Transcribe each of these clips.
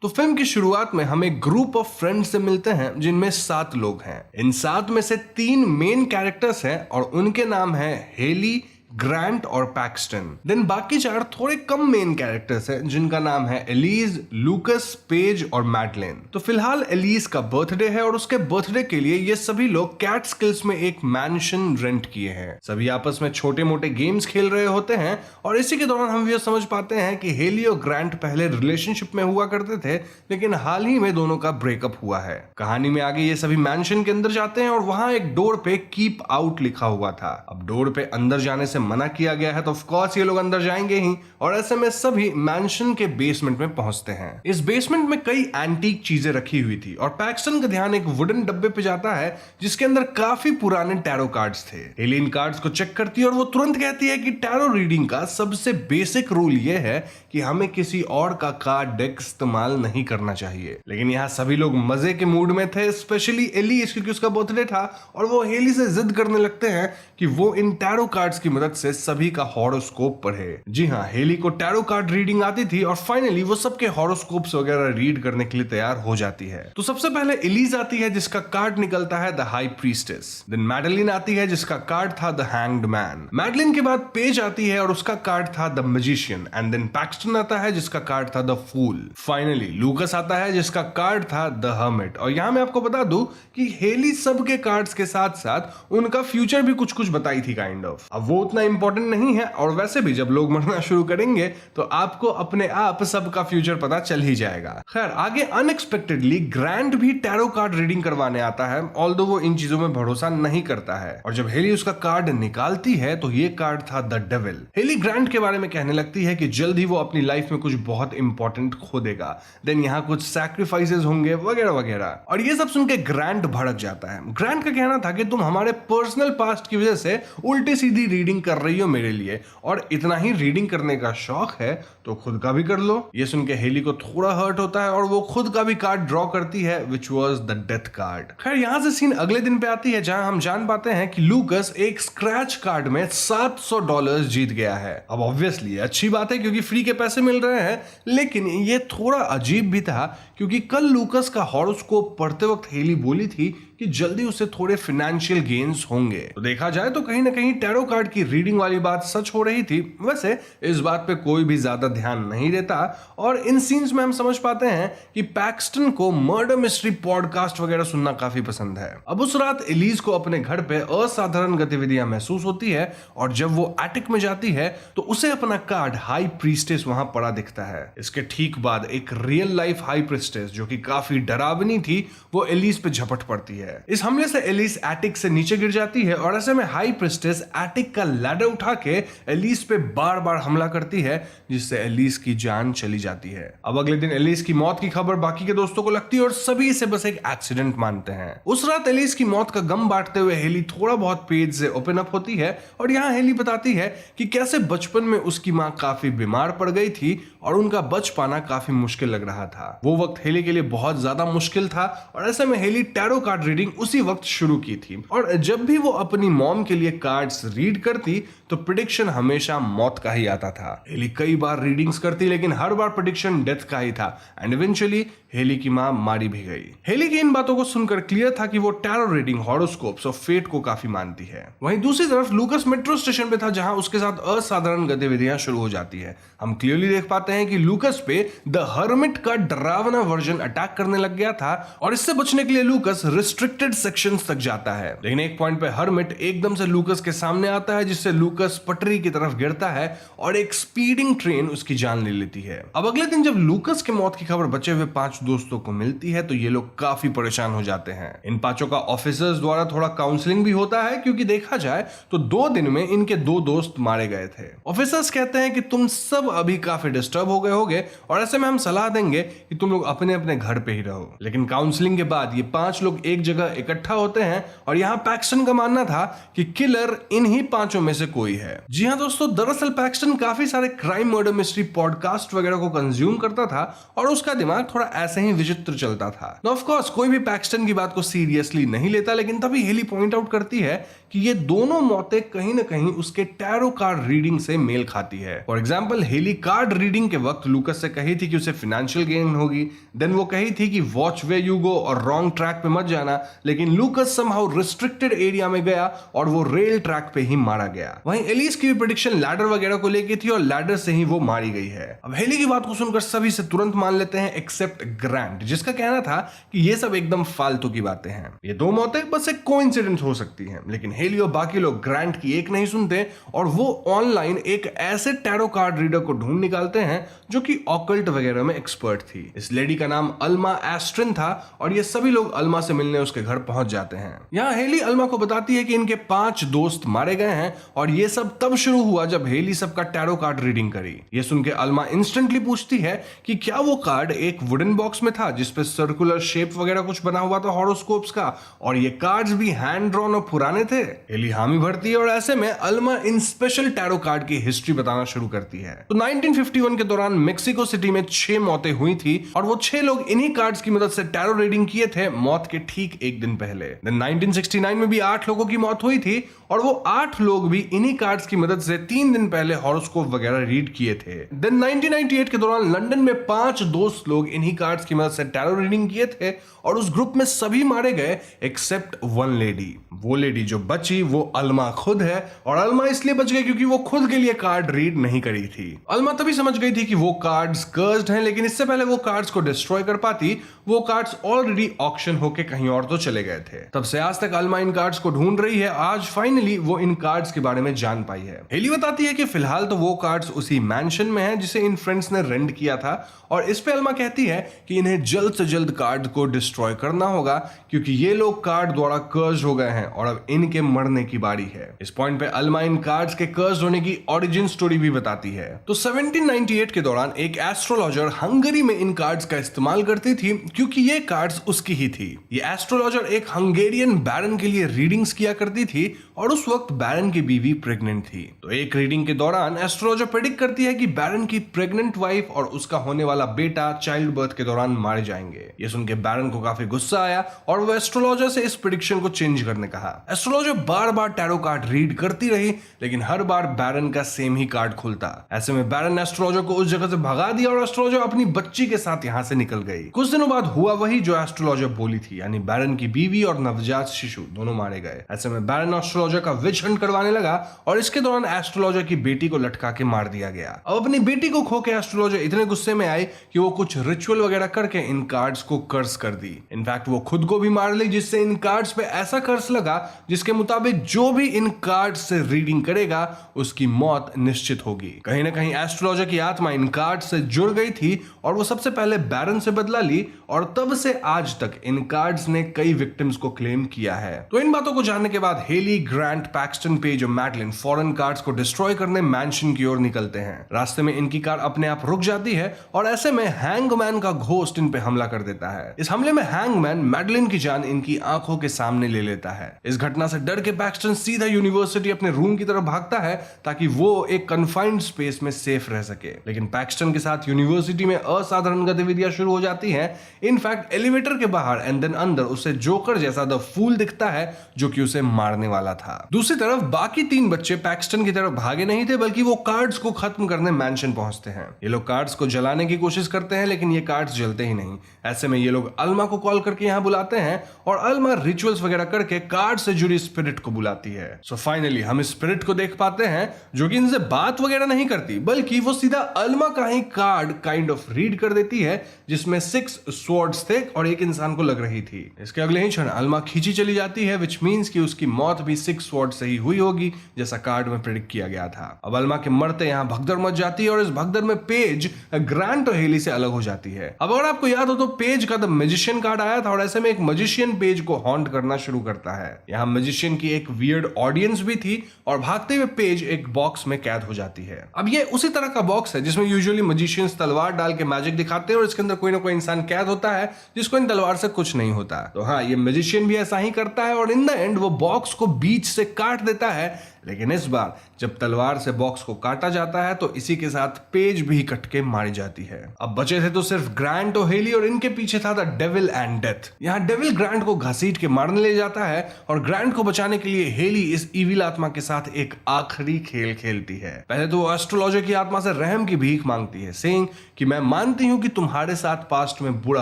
तो फिल्म की शुरुआत में हम एक ग्रुप ऑफ फ्रेंड्स से मिलते हैं जिनमें 7 लोग हैं। इन 7 में से 3 मेन कैरेक्टर्स हैं और उनके नाम हैं हेली, ग्रांट और पैक्सटन। देन बाकी 4 थोड़े कम मेन कैरेक्टर्स हैं जिनका नाम है एलिज, लूकस, पेज और मैडलेन। तो फिलहाल एलिज का बर्थडे है और उसके बर्थडे के लिए ये सभी लोग कैटस्किल्स में एक मैंशन रेंट किए हैं। सभी आपस में छोटे मोटे गेम्स खेल रहे होते हैं और इसी के दौरान हम ये समझ पाते हैं कि हेली और ग्रांट पहले रिलेशनशिप में हुआ करते थे, लेकिन हाल ही में दोनों का ब्रेकअप हुआ है। कहानी में आगे ये सभी मैंशन के अंदर जाते हैं और वहां एक डोर पे कीप आउट लिखा हुआ था। अब डोर पे अंदर जाने से मना किया गया है तो ऑफ कोर्स ये लोग अंदर जाएंगे ही और ऐसे में सभी मैंशन के बेसमेंट में पहुंचते हैं। इस बेसमेंट में कई एंटीक चीजें रखी हुई थी और पैक्सटन का ध्यान एक वुडन डब्बे पे जाता है जिसके अंदर काफी पुराने टैरो कार्ड्स थे। हेली इन कार्ड्स को चेक करती है और वो तुरंत कहती है कि टैरो रीडिंग का सबसे बेसिक रूल ये है कि हमें किसी और का कार्ड डेक इस्तेमाल नहीं करना चाहिए। लेकिन यहाँ सभी लोग मजे के मूड में थे, स्पेशली एलिस, क्योंकि उसका बर्थडे था और वो हेली से जिद करने लगते हैं कि वो इन टैरो कार्ड्स की मदद से सभी का हॉरोस्कोप पढ़े। जी हाँ, हेली को टैरो कार्ड रीडिंग आती थी और फाइनली वो सबके हॉरोस्कोप्स वगैरह रीड करने के लिए तैयार हो जाती है। तो सबसे पहले एलिज आती है जिसका कार्ड निकलता है the high priestess. Then Madeline आती है जिसका कार्ड था द हैंग्ड मैन। मैडलिन के बाद पेज आती है और उसका कार्ड था the magician. And then Paxton आता है जिसका कार्ड था द फूल। फाइनली लूकस आता है जिसका कार्ड था द हर्मिट। और यहां मैं आपको बता दूं कि हेली सबके कार्ड्स के साथ साथ उनका फ्यूचर भी कुछ कुछ बताई थी काइंड ऑफ। अब वो उतना इंपॉर्टेंट नहीं है और वैसे भी जब लोग मरना शुरू करेंगे तो आपको अपने आप सबका फ्यूचर पता चल ही जाएगा। खैर आगे अनएक्सपेक्टेडली ग्रांट भी टैरो कार्ड रीडिंग करवाने आता है, ऑल्दो वो इन चीजों में भरोसा नहीं करता है। और जब हेली उसका कार्ड निकालती है तो ये कार्ड था द डेविल। हेली ग्रांट के बारे में कहने लगती है कि जल्द ही वो अपनी लाइफ में कुछ बहुत इंपॉर्टेंट खो देगा, देन यहाँ कुछ सैक्रिफाइसेस होंगे वगैरह वगैरह। और ये सब सुन के ग्रांट भड़क जाता है। ग्रांट का कहना था कि तुम हमारे पर्सनल पास्ट की वजह से उल्टी सीधी रीडिंग कर रही हो मेरे लिए, और इतना ही रीडिंग करने का शौक है तो खुद का भी कर लो। ये सुन के हेली को थोड़ा हर्ट होता है और वो खुद का भी कार्ड ड्रॉ करती है which was the death card. खैर यहाँ से सीन अगले दिन पे आती है जहां हम जान पाते हैं कि लूकस एक स्क्रैच कार्ड में $700 जीत गया है। अब ऑब्वियसली अच्छी बात है क्योंकि फ्री के पैसे मिल रहे हैं, लेकिन ये थोड़ा अजीब भी था क्योंकि कल लूकस का हॉरोस्कोप पढ़ते वक्त हेली बोली थी कि जल्दी उसे थोड़े फाइनेंशियल गेन्स होंगे। तो देखा जाए तो कहीं ना कहीं टैरो कार्ड की रीडिंग वाली बात सच हो रही थी। वैसे इस बात पे कोई भी ज्यादा ध्यान नहीं देता और इन सीन्स में हम समझ पाते हैं कि पैक्सटन को मर्डर मिस्ट्री पॉडकास्ट वगैरह सुनना काफी पसंद है। अब उस रात एलिज को अपने घर पे असाधारण गतिविधियां महसूस होती है और जब वो एटिक में जाती है तो उसे अपना कार्ड हाई प्रीस्टेस वहां पड़ा दिखता है। इसके ठीक बाद एक रियल लाइफ हाई प्रीस्टेस जो कि काफी डरावनी थी वो एलिज पे झपट पड़ती है। इस हमले से एलिस एटिक से नीचे गिर जाती है और ऐसे में हाई प्रीस्टेस एटिक का लैडर उठा के एलिस पे बार बार हमला करती है जिससे एलिस की जान चली जाती है। अब अगले दिन एलिस की मौत की खबर बाकी के दोस्तों को लगती है और सभी इसे बस एक एक्सीडेंट मानते हैं। उस रात एलिस की मौत का गम बांटते हुए हेली थोड़ा बहुत पेज से ओपन अप होती है और यहाँ हेली बताती है कि कैसे बचपन में उसकी माँ काफी बीमार पड़ गई थी और उनका बच पाना काफी मुश्किल लग रहा था। वो वक्त हेली के लिए बहुत ज्यादा मुश्किल था और ऐसे में हेली टैरो कार्ड रीडिंग उसी वक्त शुरू की थी और जब भी वो अपनी मॉम के लिए कार्ड्स रीड करती तो प्रेडिक्शन हमेशा मौत का ही आता था। हेली कई बार रीडिंग्स करती लेकिन हर बार प्रेडिक्शन डेथ का ही था एंड इवेंचुअली हेली की मां मारी भी गई। हेली की इन बातों को सुनकर क्लियर था कि वो टैरो रीडिंग, हॉरोस्कोप्स और फेट को काफी मानती है। वहीं दूसरी तरफ लूकस मेट्रो स्टेशन पे था जहां उसके साथ असाधारण गतिविधियां शुरू हो जाती है। हम क्लियरली देख पाते हैं कि लूकस पे द हर्मिट का डरावना वर्जन अटैक करने लग गया था और इससे बचने के लिए लूकस रिस्ट्रिक्टेड सेक्शंस तक जाता है। लेकिन एक पॉइंट पे हर्मिट एकदम से लूकस के सामने आता है जिससे लूकस पटरी की तरफ गिरता है और एक स्पीडिंग ट्रेन उसकी जान ले लेती है। अब अगले दिन जब लूकस के मौत की खबर बचे हुए 5 दोस्तों को मिलती है तो ये लोग काफी परेशान हो जाते हैं। इन 5 का ऑफिसर्स द्वारा थोड़ा काउंसलिंग भी होता है क्योंकि देखा जाए तो 2 दिन में इनके 2 दोस्त मारे गए थे। ऑफिसर्स कहते हैं कि तुम सब अभी काफी डिस्टर्ब हो गए होगे और ऐसे में हम सलाह देंगे कि तुम लोग अपने अपने घर पे ही रहो। लेकिन काउंसलिंग के बाद ये 5 लोग एक जगह जगह इकट्ठा होते हैं और यहाँ पैक्सटन का मानना था कि किलर इन्हीं पांचों में से कोई है। जी हाँ दोस्तों, दरअसल पैक्सटन काफी सारे क्राइम मर्डर मिस्ट्री पॉडकास्ट वगैरह को कंज्यूम करता था और उसका दिमाग थोड़ा ऐसे ही विचित्र चलता था। ऑफ कोर्स कोई भी पैक्सटन की बात को सीरियसली नहीं लेता, लेकिन तभी हेली पॉइंट आउट करती है कि ये दोनों मौतें कहीं ना कहीं उसके टैरो कार्ड रीडिंग से मेल खाती है। For example Hailey card reading के वक्त लूकस से कही थी कि उसे फाइनेंशियल गेन होगी, देन वो कही थी कि वॉच वे यू गो और रॉन्ग ट्रैक पे मत जाना, लेकिन लूकस समहाउ रिस्ट्रिक्टेड एरिया में गया और वो रेल ट्रैक पे ही मारा गया। वहीं एलिस की भी प्रेडिक्शन लैडर वगैरह को लेके थी और लैडर से ही वो मारी गई है। अब हेली की बात को सुनकर सभी से तुरंत मान लेते हैं एक्सेप्ट ग्रांट, जिसका कहना था कि ये सब एकदम फालतू की बातें हैं, ये दो मौतें बस एक कोइंसिडेंस हो सकती हैं। लेकिन हेली और बाकी लोग ग्रांट की एक नहीं सुनते और वो ऑनलाइन एक ऐसे टैरो कार्ड रीडर को ढूंढ निकालते हैं जो कि ऑकल्ट वगैरह में एक्सपर्ट थी। इस लेडी का नाम अल्मा एस्ट्रिन था और ये सभी लोग अल्मा से मिलने उसके घर पहुंच जाते हैं। यहाँ हेली अल्मा को बताती है कि इनके 5 दोस्त मारे गए हैं और ये सब तब शुरू हुआ जब हेली सबका टैरो कार्ड रीडिंग करी। ये सुन के अल्मा इंस्टेंटली पूछती है कि क्या वो कार्ड एक वुडन बॉक्स में था जिसपे सर्कुलर शेप वगैरह कुछ बना हुआ था हॉरोस्कोप्स का, और ये कार्ड्स भी हैंड ड्रॉन और पुराने थे। हेली हामी भरती है और ऐसे में अल्मा इन स्पेशल टैरो कार्ड की हिस्ट्री बताना शुरू करती है। तो 1951 के दौरान मेक्सिको सिटी में 6 मौतें हुई थी और वो 6 लोग इन्हीं कार्ड्स की मदद से टैरो रीडिंग किए थे मौत के ठीक एक दिन पहले। 1969 में भी 8 लोगों की मौत हुई थी और वो 8 लोग भी इन्हीं कार्ड्स की मदद से 3 दिन पहले हॉरोस्कोप वगैरह रीड किए थे। देन 1998 के दौरान लंदन में 5 दोस्त लोग इन्हीं कार्ड्स की मदद से टैरो रीडिंग किए थे और उस ग्रुप में सभी मारे गए एक्सेप्ट वन लेडी। वो लेडी जो बची वो अल्मा खुद है और अल्मा इसलिए बच गई क्योंकि वो खुद के लिए कार्ड रीड नहीं करी थी। अल्मा तभी समझ गई थी कि वो कार्ड्स कर्स्ड हैं, लेकिन इससे पहले वो कार्ड्स को डिस्ट्रॉय कर पाती वो कार्ड्स ऑलरेडी ऑक्शन होके कहीं और तो चले गए थे। तब से आज तक अल्मा इन कार्ड्स को ढूंढ रही है। आज फाइनली वो इन कार्ड्स के बारे में जान पाई है। हेली बताती है कि फिलहाल तो वो कार्ड्स उसी मैंशन में है जिसे इन फ्रेंड्स ने रेंट किया था और इस पे अल्मा कहती है कि इन्हें जल्द से जल्द कार्ड को डिस्ट्रॉय करना होगा क्योंकि ये लोग कार्ड द्वारा कर्ज हो गए हैं और अब इनके मरने की बारी है। इस पॉइंट पे अल्मा इन कार्ड्स के कर्ज होने की ओरिजिन स्टोरी भी बताती है। तो 1798 के दौरान एक एस्ट्रोलॉजर हंगरी में इन कार्ड्स का इस्तेमाल करती थी क्योंकि ये कार्ड्स उसकी ही थी। ये एस्ट्रोलॉजर एक हंगेरियन बैरन के लिए रीडिंग्स किया करती थी और उस वक्त बैरन की बीवी प्रेग्नेंट थी। तो एक रीडिंग के दौरान एस्ट्रोलॉजर प्रेडिक्ट करती है कि बैरन की प्रेग्नेंट वाइफ और उसका होने वाला बेटा चाइल्ड बर्थ के दौरान मारे जाएंगे। ये सुन के बैरन को काफी गुस्सा आया और वो एस्ट्रोलॉजर से इस प्रेडिक्शन को चेंज करने कहा। एस्ट्रोलॉजर बार बार टैरो कार्ड रीड करती रही लेकिन हर बार बैरन का सेम ही कार्ड खुलता। ऐसे में बैरन एस्ट्रोलॉजर को उस जगह से भगा दिया और एस्ट्रोलॉजर अपनी बच्ची के साथ यहाँ से निकल गई। कुछ दिनों बाद हुआ वही जो एस्ट्रोलॉजर बोली थी, यानी बैरन की बीवी और नवजात शिशु दोनों मारे गए। ऐसे में बैरन एस्ट्रोलॉजर का विच हंट करवाने लगा और इसके दौरान एस्ट्रोलॉजर की बेटी को लटका के मार दिया गया। अब अपनी बेटी को खो के एस्ट्रोलॉजर इतने गुस्से में आए कि वो कुछ रिचुअल वगैरह करके इन कार्ड्स को कर्स कर दी। इनफैक्ट वो खुद को भी मार ली जिससे इन कार्ड्स पे ऐसा कर्स लगा जिसके मुताबिक जो भी इन कार्ड्स से रीडिंग करेगा उसकी मौत निश्चित होगी। कहीं ना कहीं एस्ट्रोलॉजर की आत्मा इन कार्ड्स से जुड़ गई थी और वो सबसे पहले बैरन से बदला ली और तब से आज तक इन कार्ड्स ने कई विक्टिम्स को क्लेम किया है। तो इन बातों को जानने के बाद हेली, ग्रांट, पैक्सटन, पेज और मैडलिन फॉरेन कार्ड्स को डिस्ट्रॉय करने मैंशन की ओर निकलते हैं। रास्ते में इनकी कार अपने आप रुक जाती है और ऐसे में हैंगमैन का घोस्ट इन पे हमला कर देता है। इस हमले में हैंगमैन मैडलिन की जान इनकी आंखों के सामने ले लेता है। इस घटना से डर के पैक्सटन सीधा यूनिवर्सिटी अपने रूम की तरफ भागता है ताकि वो एक कन्फाइंड स्पेस में सेफ रह सके। लेकिन पैक्सटन के साथ यूनिवर्सिटी में असाधारण गतिविधियां शुरू हो जाती हैं। इनफैक्ट एलिवेटर के बाहर एंड देन अंदर उसे जोकर जैसा द फूल दिखता है जो कि उसे मारने वाला था। दूसरी तरफ बाकी 3 बच्चे पैक्सटन की तरफ भागे नहीं थे बल्कि वो कार्ड्स को खत्म करने मैंशन पहुंचते हैं। ये लोग कार्ड्स को जलाने की कोशिश करते हैं लेकिन ये कार्ड्स जलते ही नहीं। ऐसे में ये लोग अल्मा को कॉल करके यहाँ बुलाते हैं और अल्मा रिचुअल्स वगैरह करके कार्ड से जुड़ी स्पिरिट को बुलाती है। सो फाइनली हम स्पिरिट को देख पाते हैं जो कि इनसे बात वगैरह नहीं करती बल्कि वो सीधा अल्मा का ही कार्ड काइंड ऑफ रीड कर देती है जिसमें 6 स्वॉर्ड्स थे और एक इंसान को लग रही थी। इसके अगले ही क्षण अल्मा खींची चली जाती है विच मींस कि उसकी मौत भी सिक्स स्वॉर्ड से ही हुई होगी, जैसा कार्ड में प्रेडिक्ट किया गया था। अब अल्मा के मरते यहाँ भगदड़ मच जाती है और इस भगदड़ में पेज ग्रांट और हेली से अलग हो जाती है। अब अगर आपको याद हो तो पेज का द मैजिशियन कार्ड आया था और ऐसे में एक मैजिशियन पेज को हॉन्ट करना शुरू करता है। यहाँ मैजिशियन की एक वियर्ड ऑडियंस भी थी और भागते हुए पेज एक बॉक्स में कैद हो जाती है। अब ये उसी तरह का बॉक्स है जिसमें यूजुअली मैजिशियंस तलवार डाल के मैजिक दिखाते हैं और इसके अंदर कोई ना कोई इंसान कैद होता है जिसको इन तलवार से कुछ नहीं होता। तो हाँ, ये मैजिशियन भी ऐसा ही करता है और इन द एंड वो बॉक्स को बीच से काट देता है। लेकिन इस बार जब तलवार से बॉक्स को काटा जाता है तो इसी के साथ पेज भी कट के मारी जाती है। अब बचे थे तो सिर्फ ग्रांट और हेली और इनके पीछे था द डेविल एंड डेथ। यहाँ डेविल ग्रांट को घसीट के मारने ले जाता है और ग्रांट को बचाने के लिए हेली इस इविल आत्मा के साथ एक आखिरी खेल खेलती है। पहले तो वो एस्ट्रोलॉजर की आत्मा से रहम की भीख मांगती है, सेइंग कि मैं मानती हूं कि तुम्हारे साथ पास्ट में बुरा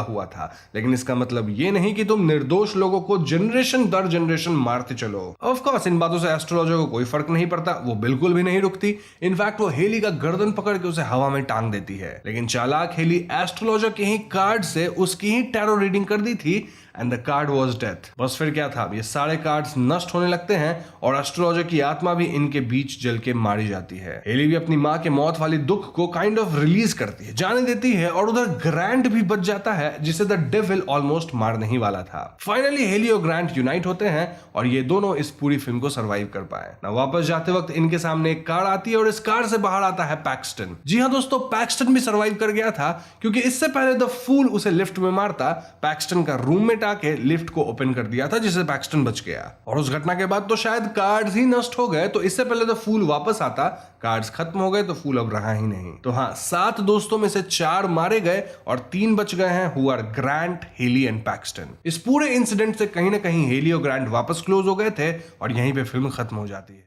हुआ था, लेकिन इसका मतलब ये नहीं कि तुम निर्दोष लोगों को जनरेशन दर जनरेशन मारते चलो। ऑफ कोर्स इन बातों से एस्ट्रोलॉजर को कोई फर्क नहीं पड़ता, वो बिल्कुल भी नहीं रुकती। इनफैक्ट वो हेली का गर्दन पकड़ के उसे हवा में टांग देती है। लेकिन चालाक हेली एस्ट्रोलॉजर के ही कार्ड से उसकी ही टैरो रीडिंग कर दी थी and the card was death. बस फिर क्या था, ये सारे कार्ड्स नष्ट होने लगते हैं और एस्ट्रोलॉजर की आत्मा भी इनके बीच जल के मारी जाती है। हेली भी अपनी माँ के मौत वाली दुख को काइंड ऑफ रिलीज करती है, जाने देती है और उधर ग्रांट भी बच जाता है जिसे द डेविल ऑलमोस्ट मारने ही वाला था। फाइनली हेली और ग्रांट यूनाइट होते हैं और ये दोनों इस पूरी फिल्म को सर्वाइव कर पाए ना। वापस जाते वक्त इनके सामने एक कार आती है और इस कार से बाहर आता है पैक्सटन। जी हाँ दोस्तों, पैक्सटन भी सर्वाइव कर गया था क्योंकि इससे पहले द फूल उसे लिफ्ट में मारता, पैक्सटन का रूममेट आके लिफ्ट को ओपन कर दिया था जिससे पैक्सटन बच गया। और उस घटना के बाद तो शायद कार्ड्स ही नष्ट हो गए, तो इससे पहले द फूल वापस आता, कार्ड्स खत्म हो गए तो फूल अब रहा ही नहीं। तो हाँ, 7 दोस्तों में से 4 मारे गए और 3 बच गए हैं, who are Grant, Hailey and Paxton. इस पूरे इंसिडेंट से कहीं ना कहीं हेली और ग्रांट वापस क्लोज हो गए थे और यहीं पे फिल्म खत्म हो जाती है।